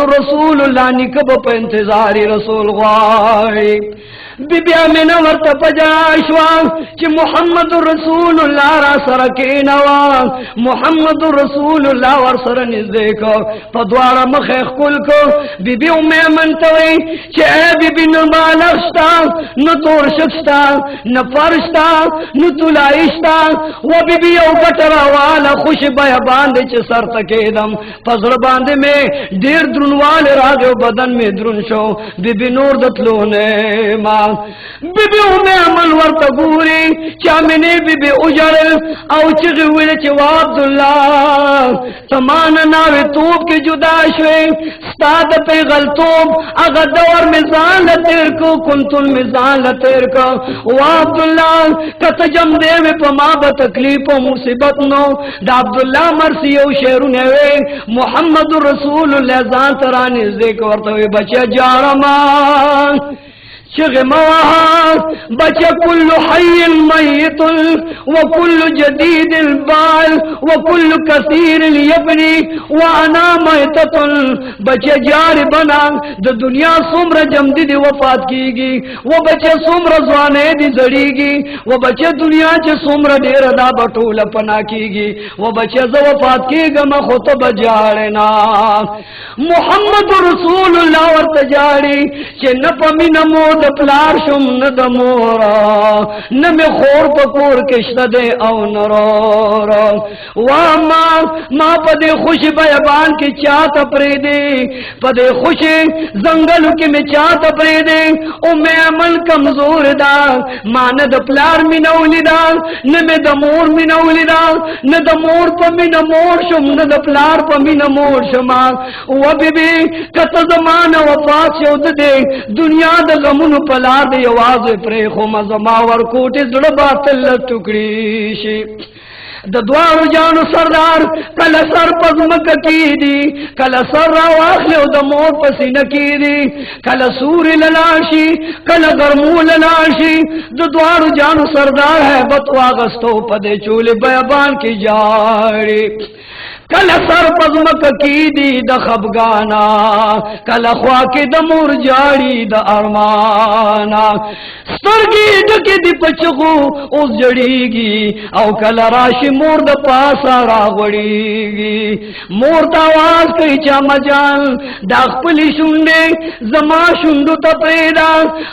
رسول اللہ نکب پا انتظاری رسول غوائی بی بی آمینہ ورطا پجاشوا چی محمد رسول اللہ را سرکینوا محمد رسول اللہ ور سرنزدے کو پا دوارا مخیخ کل کو بی بی امی منتوی چی اے بی بی نبالغشتا نتورشکشتا نفرشتا نتولائشتا و بی بی او گٹرا والا خوش بیا باندے چی سر تکیدم پزر باندے میں دیر درنوال راگو بدن میں درن شو بی بی نور دتلونے ماں بی بی امی عمل ورطا گوری چامنی بی بی اجرل او چگی ہوئی چی عبداللہ تمان ناوی توب کی جدا شوی ستاد پی غلطوب اگا دور میزان لتیر کو کنتن میزان لتیر کو و عبداللہ کت جم دے میں پما بتکلیف و مصیبت نو دا عبداللہ مرسی او شیرون ہے محمد رسول اللہ زان ترانی ازدیک ورطوی بچے جارمان شغ مواہا بچے کل حی میت وکل جدید البال وکل کثیر یبنی وانا میتت بچے جار بنا دا دنیا سمر جمدی دی وفات کی گی وہ بچے سمر زوانے دی زڑی گی وہ بچے دنیا چے سمر دیر دا بطول پنا کی گی وہ بچے ز وفات کی گم خطب جارنا محمد رسول اللہ ورتجاری چے نپمی نمود پلار شم ندمورا نمی خور پکور کشت دے او نرورا ما پدے خوش بیبان کی چاہت پریدے پدے خوش زنگلو کی میں چاہت پریدے او میں عمل کمزور دا ما ند پلار می نولی دا نمی دمور می نولی دا ندمور پا می نمور شم ند پلار پا می نمور شما و بی بی کت زمان وفات شود دے دنیا دا غمون پلار دے یواز پرے خوم زماور کوٹی زڑ باطل ٹکڑی شی دا دوارو جانو سردار کل سر پزمک کی دی کل سر راواخلی و دا مور پسین کی دی کل سوری للاشی کل گرمو للاشی دا دوارو جانو سردار ہے بطواغستو پدے چولی بیابان کی جاری کل سر پزمک کی دی دا خبگانا کل خواکی دا مور جاری دا ارمانا سترگی ڈکی دی پچگو اس جڑی گی او کل راشی مور دا پاسا راغوڑی گی مور دا آواز کئی چا مجال دا خپلی شنڈے زما شنڈو تا پریدا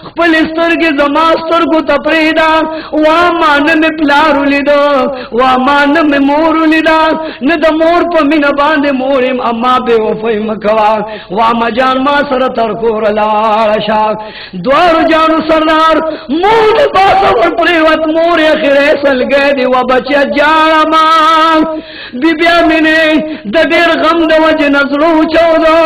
خپلی سترگی زما سترگو تا پریدا وامان میں پلارو لیدا وامان میں مورو لیدا ند مور پا من باندے موریم اما بے وفای مکوا واما جان ما سر ترکور لارشا دوارو جانو سردار مور باسا پر پریوت مور اخیر ایسل گئے دی و بچے جانا مان بی بیا منے دبیر غم دو وجہ نظرو چودو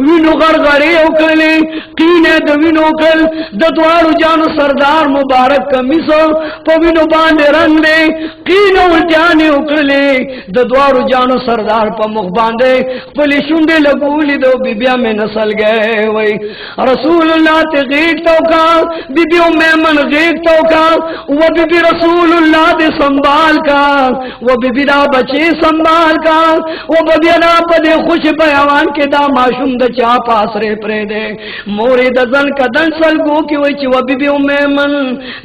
وینو غرغری اکلی قینے دو وینو کل دوارو جانو سردار مبارک کمیسو پا وینو باندے رنگ دے قینو الٹیانی اکلی دوارو جانو سردار پا مخ باندے پلی شندے لگولی دو بی بیا میں نسل گئے وی رسول اللہ تے غیق توکا بی بیو میمن غیق توکا و بی بی رسول اللہ دے سنبال کا و بی بی دا بچے سنبال کا و بی بی دا پدے خوش بیوان کے دا معشوم دا چا پاس رے پرے دے موری دا زن کا دن سلگو کی وی چی و بی بیو میمن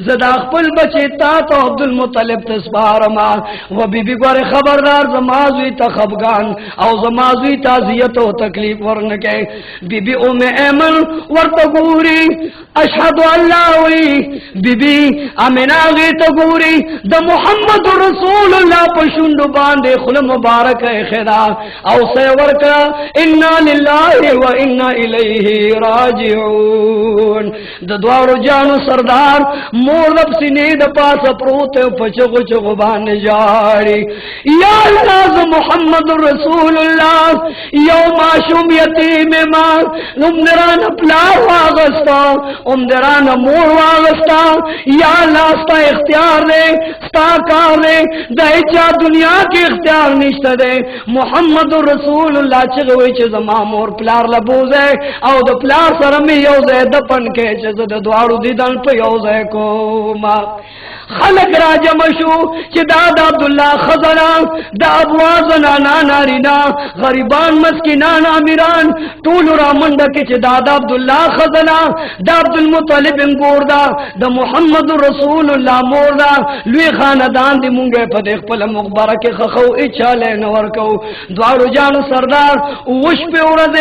زدا خپل بچے تا تو عبدالمطلب تسبار ما و بی بی گوارے خبردار زمازوی تا خبگان او زمازوی تعزیت و تکلیف ورنکے بی بی ام ایمن ورطگوری اشہدو اللہ وی بی بی امنا غیتگوری دا محمد رسول اللہ پشند باندے خل مبارک خدا او سیورکا انا للہ و انا الیہ راجعون دا دوارو جانو سردار مورب سینے دا پاس پروتے پچگو چگو باندے جاری یا اللہ محمد رسول اللہ یوم آشم یتیم ماں امدران پلار واغستا امدران مور واغستا یا اللہ ستا اختیار دے ستا کار دے دائچا دنیا کی اختیار نشتا دے محمد رسول اللہ چگوئی چیز ماں مور پلار لبوزے او دا پلار سرمی یوزے دپن کے چیز دا دوارو دیدن پہ یوزے کو ماں خلق را جمشو چی داد عبداللہ خزران دا ابواز نانا نارینا غریبان مسکنان امیران طول ټول را منډه کې چې دا د عبدالله خزنه د عبدالمطلب انګور دا د محمد رسول الله مور دا لوی خاندان دی مونږه په دې خپل مقبره کې خخو اچاله نه ورکو دواړو جانو سردار وش په ورځ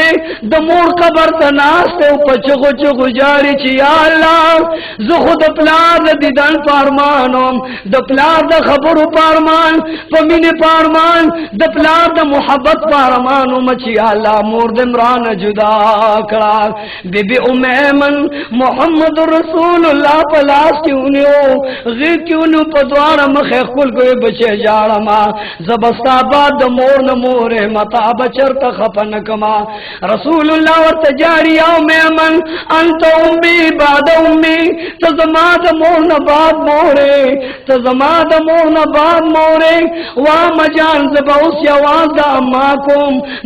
د مور قبر ته ناشته او په چغو چغو جاری چې یا الله زه خود پلار د دیدن پارمانوم د پلار د خبرو پارمان په مینه پارمان د پلار د محبت پارمانوم چې یا الله مور د عمران جدا کړه بیبي ام ایمن محمد رسول الله پلاس کیونیو غیر کیونیو په دواره مخه خپل کوي بچي جاړما زبستا باد د مور نه مور متا بچر ته خپن کما رسول الله ورته جاری او میمن انت امي بعد امي تزما د مور نه بعد مورې تزما د مور نه بعد مورې وا مجان زبوس یواز د اما کوم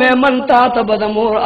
میمن تا ته د مور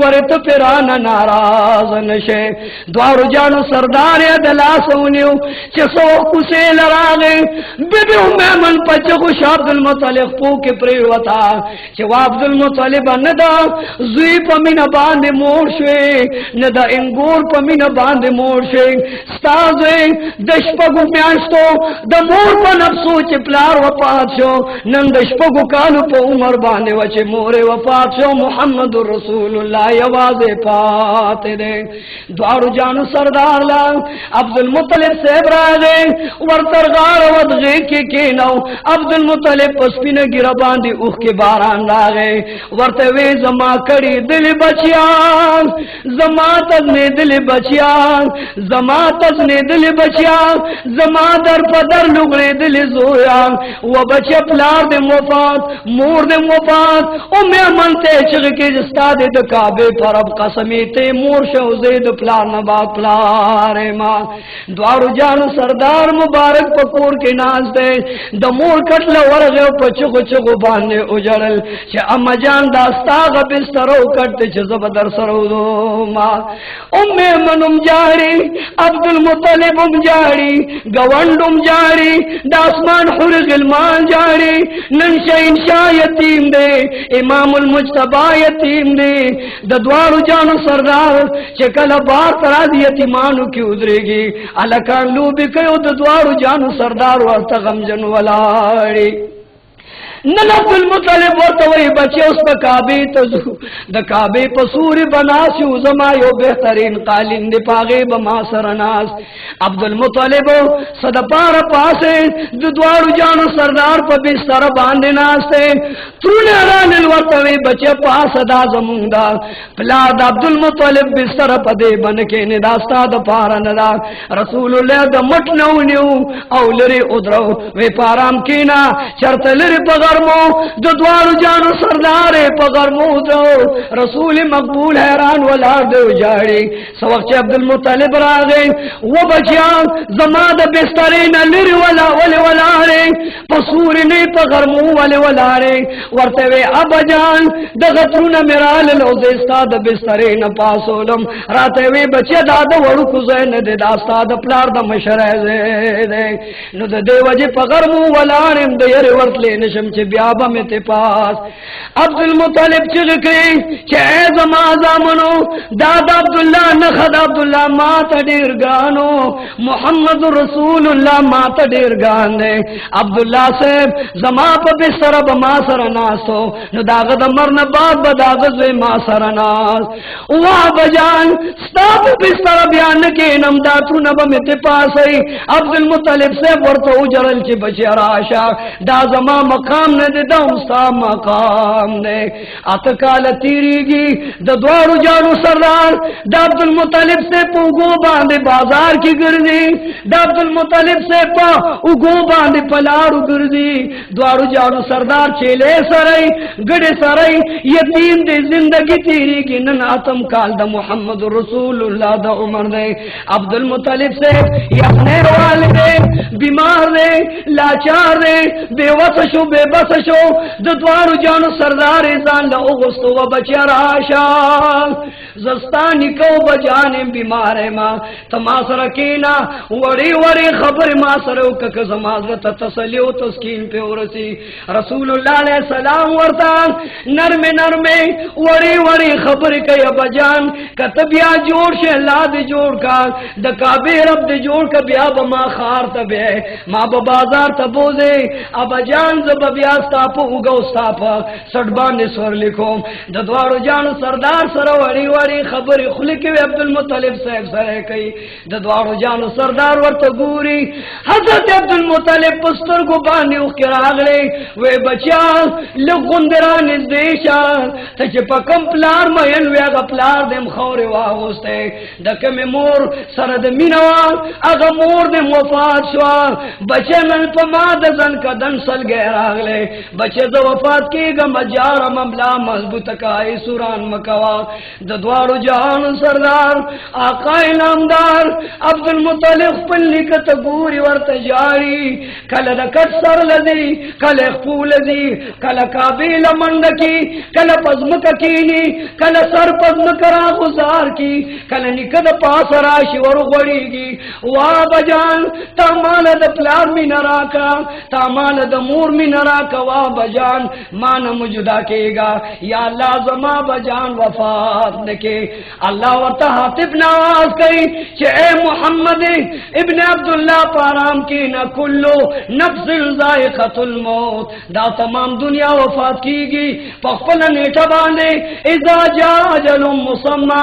ګوره ته پیران ناراض نشه دوارو جانو سردار د لاسونیو چې سو کوسه لراغه بیبي میمن پچو عبد المطلب پو کې پریوتا چې عبد المطلب نه دا زوی په مینا باندې مور شوي نه دا انګور په مینا باندې مور شوي ستاسو د شپږو میاشتو د مور په نفسو چې پلار وفات شو نن د شپږو کالو په عمر باندې و چې مور وفات شو محمد رسول الله یوازې پاتې دی دوارو جانو سردار لا عبد المطلب صاحب راغې ورتر غار ودغه کې کینو عبد المطلب پسپینه ګر باندې اوخ کې باران راغې ورته وی زما کړي دل بچیان زما تزنه دل بچیان زما تزنه دل بچیان زما در پدر لګړې دل زویا و بچ پلار دې وفات مور دې وفات او مې منته چې کې استاد د کعبه پر اب قسمی ته مور شو زید پلار نه با پلار ما دوارو جانو سردار مبارک پکور کې ناز دے د مور کټل ورغه په چغو چغو باندې اوجړل چې اما جان داستا غ بسترو کټ چې زبدر سرو ما ام منم جاری عبد المطلب جاری گوندم جاری د اسمان حور غلمان جاری نن شاہ یتیم دے امام المجتبی یتیم دے د دوارو جانو سردار چې کله بار تر یتیمانو کې ودرېږي الکان لوبي کوي د دوارو جانو سردار ورته غمجن ولاړي نن عبد المطلب ورته وی بچي اوس په کعبه ته ځو د کعبه په سوري بناسي زما یو بهترین قالین دی پاغه به ما سره ناس عبد المطلب صد پار پاسه د دوارو جانو سردار په بستر باندې ناسته ترونه رانل ورته وی بچي پاس دا زموندا پلا د عبد المطلب بستر په دې بن کې نه داستا د پار نه دا رسول الله د مټ نو نیو او لري ادرو وی پارام کینا چرته لري په د دوارو جانو سردار په غرمو دو رسول مقبول حیران ولار دو جاړي سو وخت عبد المطلب راغې و بچیان زما د بسترین لري ولا ولاره پسور نه په غرمو ولاره ورته وی ابا جان د غترونه مرال لو د استاد بسترین پاسولم راته وی بچی دا د وړو کو زین د استاد پلار د مشره نو د دیوجه په غرمو ولارم د ير ورتلې نشم بیا به مې ته پاس عبد المطلب چې کړي چې زما زامنو دادا عبد الله نه خد عبد الله ما ته ډیر غانو محمد رسول الله ما ته ډیر غان دی عبد الله صاحب زما په بستر به ما سره ناسو نو داغه د مرنه بعد به داغه زوی ما سره ناس وا بجان ستاسو بستر بیان کې نم داتو نه به مې ته پاسي عبد المطلب صاحب ورته وجرل چې بچی راشه دا زما مقام نه دې دم ستا مقام نه اتکال تیریږي د دوارو جانو سردار د عبد المطلب سے پوغو باندې بازار کې ګرځي د عبد المطلب سے په وګو باندې پلارو ګرځي دوارو جانو سردار چيله سره ګډه سره یتیم دې زندگی تیریږي نن اتم کال د محمد رسول الله د عمر دی عبد المطلب سے یخنه والے بیمار دے لاچار دے بے وس شو بے پاس شو د دوارو جانو سردار ځان له اوغستو و بچیا راشا زستانی کو بجانم بیمار ما تما سره کینا وړي وړي خبر ما سره وک زمازه تسلی او تسکین په ورسی رسول الله علیه السلام ورته نرم نرم وړي وړي خبر کوي بجان کته بیا جوړ شه الله دې جوړ کا د کعبه رب دې جوړ کا بیا به ما خار ته به ما به بازار ته بوزه ابجان زب بیا ستاپو وګو ستاپا سړبان سور لیکوم د دوارو جانو سردار سره وړي وړي خبر خلک عبد المطلب صاحب سره کوي د دوارو جانو سردار ورته ګوري حضرت عبد المطلب پستر کو باندې وکراغله وې بچا لګوندران دیشا ته چې په کم پلار مېن ویا پلار دم خوري واغسته دکه مې مور سره د مینوا هغه مور دې وفات شو بچنن په ما د ځن کدن سل ګراغله بچه د وفات کېګه مجار مملا مضبوط کای سوران مکوا د دوارو جهان سردار آقا نامدار عبد المطلب خپل لیکت ګوري ورته جاری کله د کټ سر لذي کله خپل لذي کله کابل منډکی کله پزمک کینی کله سر پزمک را گزار کی کله نکد پاس راشي ور غړیږي وا بجان تمال د پلار می نراکا تمال د مور می نراکا وا بجان مان مجدا کېگا یا الله زما بجان وفات نکې الله ورته حاتب نواز کوي چې اے محمد ابن عبد الله پارام کی نہ کلو نفس ذائقۃ الموت دا تمام دنیا وفات کیږي په خپل نیټه باندې اذا جاء اجل مسمى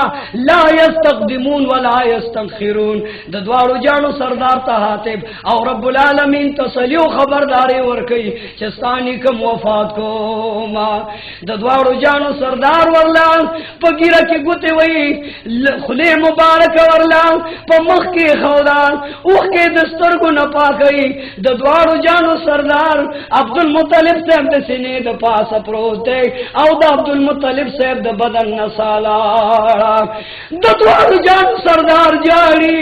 لا يستقدمون ولا يستأخرون د دوارو جانو سردار ته حاتب او رب العالمین تسلیو خبرداري ورکي چې ستانی کوم وفات کو ما د دوارو جانو سردار ورلا پګیره کې ګوته وای خله مبارک ورلا په مخ کې خودان اوخ کې دسترګو نه پاکي د دوارو جانو سردار عبد المطلب صاحب د سینې د پاسه پروت دی او د عبد المطلب صاحب د بدن نسالا د دوارو جانو سردار جاری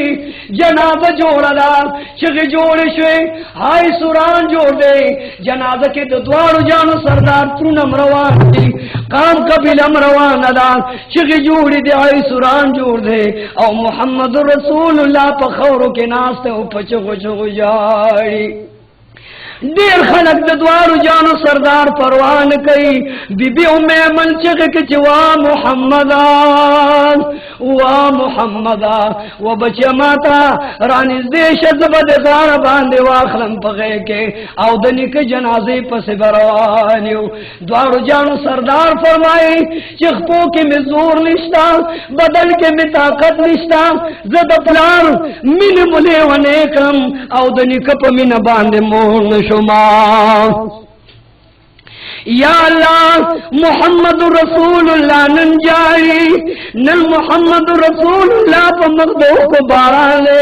جنازه جوړلا چې جوړ شوی هاي سوران جوړ دی جنازه کې د دوارو جانو سردار ترنم روان دي قام قبیله روان ده چې جوړ دی هاي سوران جوړ دی او محمد رسول الله په خورو کې ناست او پچغو چغو جاړي دیر خلق د دوارو جانو سردار پروان کئی بی بی امیمن چغک چوا محمدان وا محمدا و بچه ماتا رانیز دیش زبد غار باندے واخلم پغے کے او دنی کے جنازے پس بروانیو دوارو جانو سردار فرمائی چخپو کے میں زور نشتا بدل کے میں طاقت نشتا زد پلار من ملے ونیکم او دنی کپ من باندے مون شما یا اللہ محمد رسول اللہ نن جاری نن محمد رسول اللہ پا مقدو کو بارالے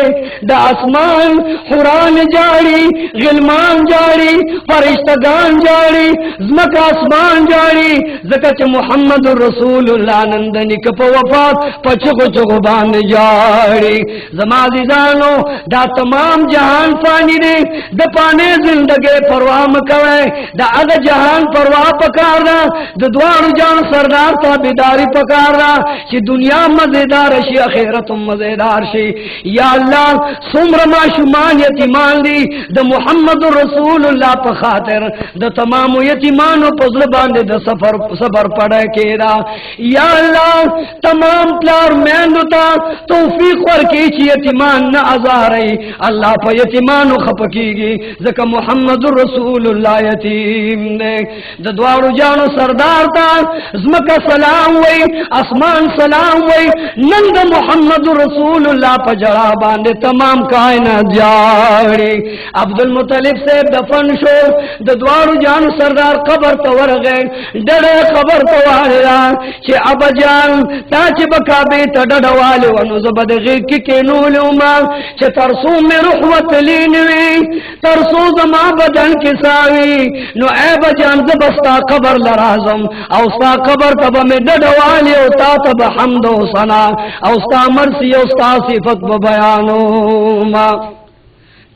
دا اسمان حران جاری غلمان جاری فرشتگان جاری زمک اسمان جاری زکچ محمد رسول اللہ نندنی کپا وفات پا چکو چکو باند جاری زمازیزانو دا تمام جہان فانی دے دا پانے زندگی پروام کوئے دا اگا جہان پروام پکار دا د دوارو جان سردار تابیداری پکار دا چی دنیا مزیدار شی اخیرت مزیدار شی یا اللہ سمر ما شمان یتیمان دی د محمد رسول اللہ پا خاطر د تمام یتیمانو پزل باندے د سفر پڑے کے دا یا اللہ تمام پلار میندو تا توفیق ورکی چی یتیمان نا ازاری اللہ پا یتیمانو خپکی گی زکا محمد رسول اللہ یتیم دے د دوارو جانو سردار تا زمکا سلام وی اسمان سلام وی نند محمد رسول اللہ پا جڑا باندے تمام کائنات جاری عبد المطلب سے دفن شو د دوارو جانو سردار قبر تور گئے ڈڑے قبر توارا چھ ابا جان تا چھ بکابی تا ڈڑوالی ونو زبد غیقی کی نولو ما چھ ترسو میں رحوت لینوی ترسو زما بدن کساوی نو اے بجان زبستا قبر لرازم او ستا قبر تب میں ڈڈوالی او تا تب حمد و ثنا او ستا مرسی او ستا صفت ببیانو ما